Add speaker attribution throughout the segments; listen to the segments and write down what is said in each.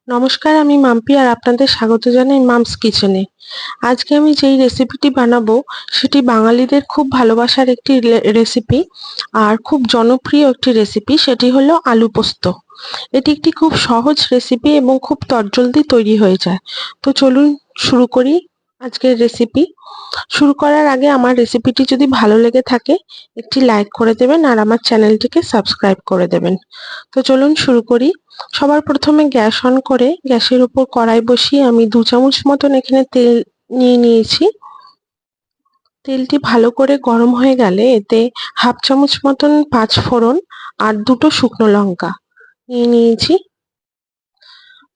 Speaker 1: নমস্কার, আমি মাম্পি আর আপনাদের স্বাগত জানাই মামস কিচেনে। আজকে আমি যেই রেসিপিটি বানাবো সেটি বাঙালিদের খুব ভালোবাসার একটি রেসিপি আর খুব জনপ্রিয় একটি রেসিপি, সেটি হলো আলু পোস্ত। এটি একটি খুব সহজ রেসিপি এবং খুব তরজলদি তৈরি হয়ে যায়। তো চলুন শুরু করি আজকের রেসিপি। শুরু করার আগে আমার রেসিপিটি যদি ভালো লেগে থাকে একটি লাইক করে দেবেন আর আমার চ্যানেলটিকে সাবস্ক্রাইব করে দেবেন। তো চলুন শুরু করি। সবার প্রথমে গ্যাস অন করে গ্যাসের উপর কড়াই বসিয়ে আমি 2 চামচ মতন এখানে তেল নিয়ে নিয়েছি। তেলটি ভালো করে গরম হয়ে গেলে এতে 1/2 চামচ মতন 5 ফোড়ন আর 2টো শুকনো লঙ্কা নিয়ে নিয়েছি।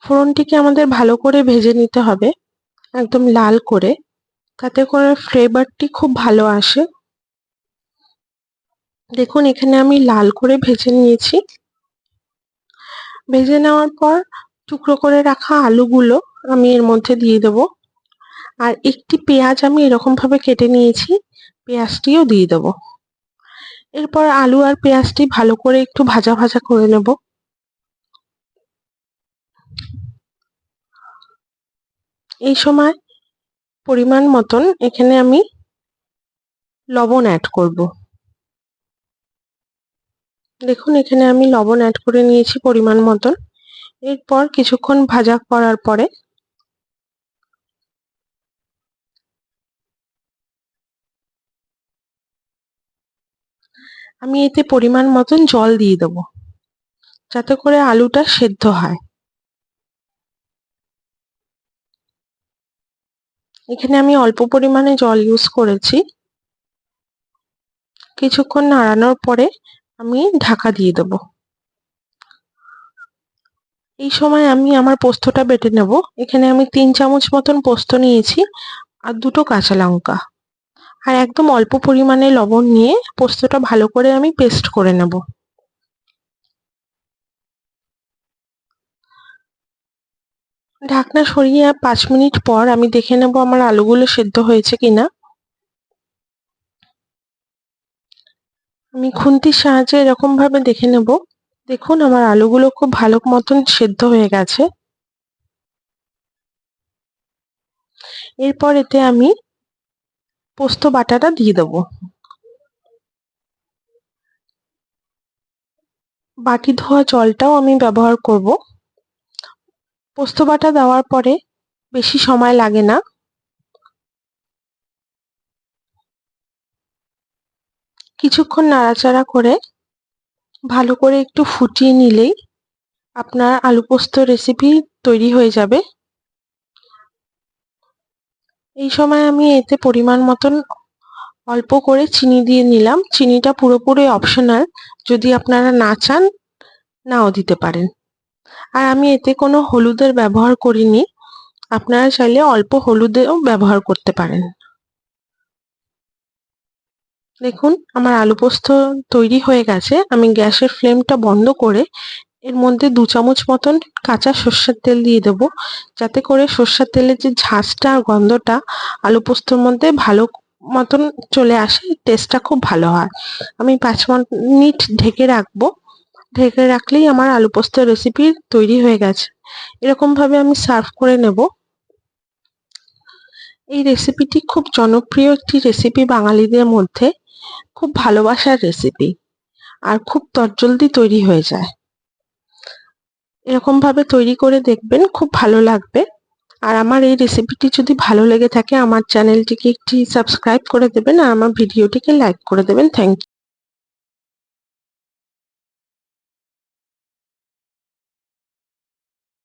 Speaker 1: ফোড়নটিকে আমাদের ভালো করে ভেজে নিতে হবে, একদম লাল করে, তাতে করে ফ্লেভারটি খুব ভালো আসে। দেখুন এখানে আমি লাল করে ভেজে নিয়েছি। ভেজে নেওয়ার পর টুকরো করে রাখা আলুগুলো আমি এর মধ্যে দিয়ে দেবো। আর একটি পেঁয়াজ আমি এরকম ভাবে কেটে নিয়েছি, পেঁয়াজটিও দিয়ে দেবো। এরপর আলু আর পেঁয়াজটি ভালো করে একটু ভাজা ভাজা করে নেব। এই সময় পরিমাণ মতন এখানে আমি লবণ অ্যাড করব। দেখুন এখানে আমি লবণ অ্যাড করে নিয়েছি পরিমাণ মতন। এরপর কিছুক্ষণ ভাজা করার পরে আমি এতে পরিমাণ মতন জল দিয়ে দেবো, যাতে করে আলুটা সেদ্ধ হয়। এখানে আমি অল্প পরিমাণে জল ইউজ করেছি। কিছুক্ষণ নাড়ানোর পরে আমি ঢাকা দিয়ে দেবো। এই সময় আমি আমার পোস্তটা বেটে নেব। এখানে আমি 3 চামচ মতন পোস্ত নিয়েছি আর 2টো কাঁচা লঙ্কা আর একদম অল্প পরিমাণে লবণ নিয়ে পোস্তটা ভালো করে আমি পেস্ট করে নেব। ঢাকনা সরিয়ে 5 মিনিট পর আমি দেখে নেব আমার আলুগুলো সেদ্ধ হয়েছে কিনা। আমি খুন্তির সাহায্যে এরকম ভাবে দেখে নেব। দেখুন আমার আলুগুলো খুব ভালো মতন সেদ্ধ হয়ে গেছে। এরপর এতে আমি পোস্ত বাটাটা দিয়ে দেবো। বাটি ধোয়া জলটাও আমি ব্যবহার করব। পোস্ত বাটা দেওয়ার পরে বেশি সময় লাগে না। কিছুক্ষণ নাড়াচাড়া করে ভালো করে একটু ফুটিয়ে নিলেই আপনার আলু পোস্ত রেসিপি তৈরি হয়ে যাবে। এই সময় আমি এতে পরিমাণ মতন অল্প করে চিনি দিয়ে নিলাম। চিনিটা পুরোপুরি অপশনাল, যদি আপনারা না চান নাও দিতে পারেন। আর আমি এতে কোনো হলুদের ব্যবহার করিনি, আপনারা চাইলে অল্প হলুদেও ব্যবহার করতে পারেন। দেখুন আমার আলু পোস্ত তৈরি হয়ে গেছে। আমি গ্যাসের ফ্লেমটা বন্ধ করে এর মধ্যে 2 চামচ মতন কাঁচা সর্ষের তেল দিয়ে দেবো, যাতে করে সর্ষের তেলের যে ঝাঁঝটা আর গন্ধটা আলু পোস্তর মধ্যে ভালো মতন চলে আসে, টেস্টটা খুব ভালো হয়। আমি 5 মিনিট ঢেকে রাখবো। ঢেকে রাখলেই আমার আলু পোস্ত রেসিপি তৈরি হয়ে গেছে। এরকম ভাবে আমি সার্ভ করে নেব। এই রেসিপিটি খুব জনপ্রিয় একটি রেসিপি বাঙালিদের মধ্যে, খুব ভালোবাসার রেসিপি আর খুব তরজলদি তৈরি হয়ে যায়। এরকম ভাবে তৈরি করে দেখবেন, খুব ভালো লাগবে। আর আমার এই রেসিপিটি যদি ভালো লেগে থাকে আমার চ্যানেলটিকে একটি সাবস্ক্রাইব করে দেবেন আর আমার ভিডিওটিকে লাইক করে দেবেন। Thank you.